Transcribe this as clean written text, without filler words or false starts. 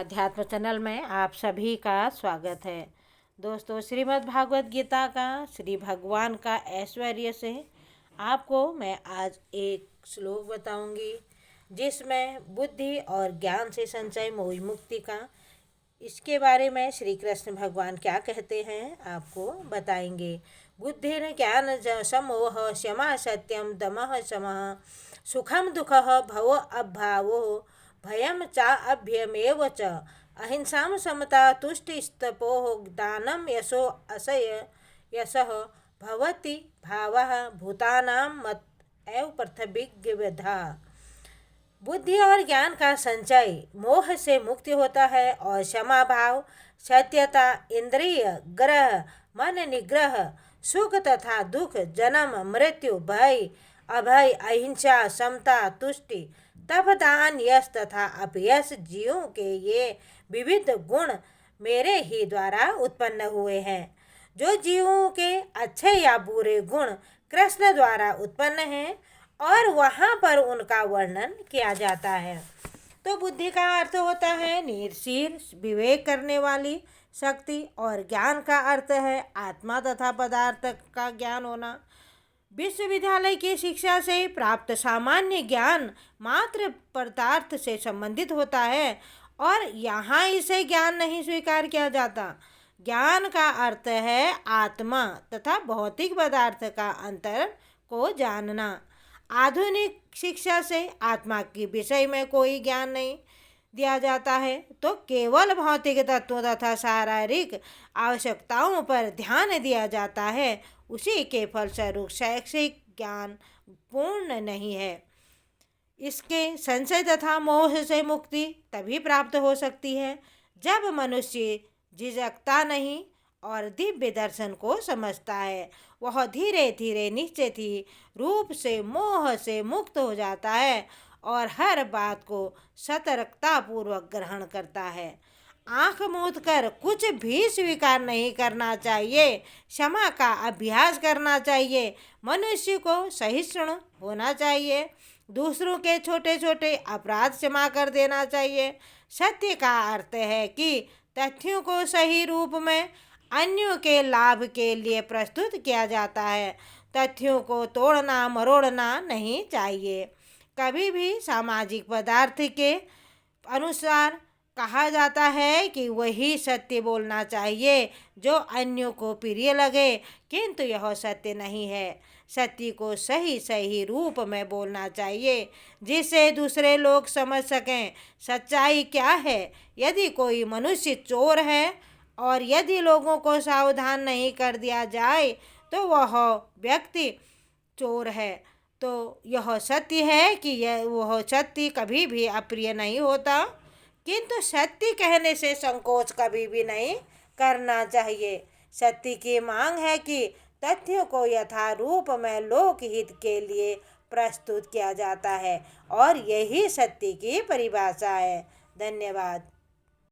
अध्यात्म चैनल में आप सभी का स्वागत है। दोस्तों, श्रीमद् भागवत गीता का श्री भगवान का ऐश्वर्य से आपको मैं आज एक श्लोक बताऊंगी, जिसमें बुद्धि और ज्ञान से संचय मोह मुक्ति का, इसके बारे में श्री कृष्ण भगवान क्या कहते हैं आपको बताएंगे। बुद्धिर ज्ञान समोह क्षमा सत्यम दमः शमः सुखम दुःखः भव अभावो भयम चाभ्यमेव च अहिंसा समता तुष्टिस्तपोः दानं यशो असय यशः भवति भावः भूतानां मत एव पृथ्वीविद्धा। बुद्धि और ज्ञान का संचय मोह से मुक्ति होता है और क्षमा भाव, सत्यता, इंद्रिय ग्रह, मन निग्रह, सुख तथा दुख, जन्म मृत्यु, भय अभय, अहिंसा, समता, तुष्टि, तप, दान, यश तथा अपयश जीवों के ये विविध गुण मेरे ही द्वारा उत्पन्न हुए हैं। जो जीवों के अच्छे या बुरे गुण कृष्ण द्वारा उत्पन्न हैं और वहाँ पर उनका वर्णन किया जाता है। तो बुद्धि का अर्थ होता है निरसीर विवेक करने वाली शक्ति, और ज्ञान का अर्थ है आत्मा तथा पदार्थ का ज्ञान होना। विश्वविद्यालय की शिक्षा से प्राप्त सामान्य ज्ञान मात्र पदार्थ से संबंधित होता है और यहाँ इसे ज्ञान नहीं स्वीकार किया जाता। ज्ञान का अर्थ है आत्मा तथा भौतिक पदार्थ का अंतर को जानना। आधुनिक शिक्षा से आत्मा के विषय में कोई ज्ञान नहीं दिया जाता है, तो केवल भौतिक तत्वों तथा शारीरिक आवश्यकताओं पर ध्यान दिया जाता है। उसी के फलस्वरूप शैक्षिक ज्ञान पूर्ण नहीं है। इसके संशय तथा मोह से मुक्ति तभी प्राप्त हो सकती है जब मनुष्य झिझकता नहीं और दिव्य दर्शन को समझता है। वह धीरे धीरे निश्चित ही रूप से मोह से मुक्त हो जाता है और हर बात को सतर्कतापूर्वक ग्रहण करता है। आँख मूंद कर कुछ भी स्वीकार नहीं करना चाहिए। क्षमा का अभ्यास करना चाहिए। मनुष्य को सहिष्णु होना चाहिए। दूसरों के छोटे छोटे अपराध क्षमा कर देना चाहिए। सत्य का अर्थ है कि तथ्यों को सही रूप में अन्यों के लाभ के लिए प्रस्तुत किया जाता है। तथ्यों को तोड़ना मरोड़ना नहीं चाहिए। कभी भी सामाजिक पदार्थ के अनुसार कहा जाता है कि वही सत्य बोलना चाहिए जो अन्यों को प्रिय लगे, किंतु यह सत्य नहीं है। सत्य को सही सही रूप में बोलना चाहिए जिससे दूसरे लोग समझ सकें सच्चाई क्या है। यदि कोई मनुष्य चोर है और यदि लोगों को सावधान नहीं कर दिया जाए तो वह व्यक्ति चोर है, तो यह सत्य है कि वह सत्य कभी भी अप्रिय नहीं होता, किंतु सत्य कहने से संकोच कभी भी नहीं करना चाहिए। सत्य की मांग है कि तथ्यों को यथारूप में लोकहित के लिए प्रस्तुत किया जाता है और यही सत्य की परिभाषा है। धन्यवाद।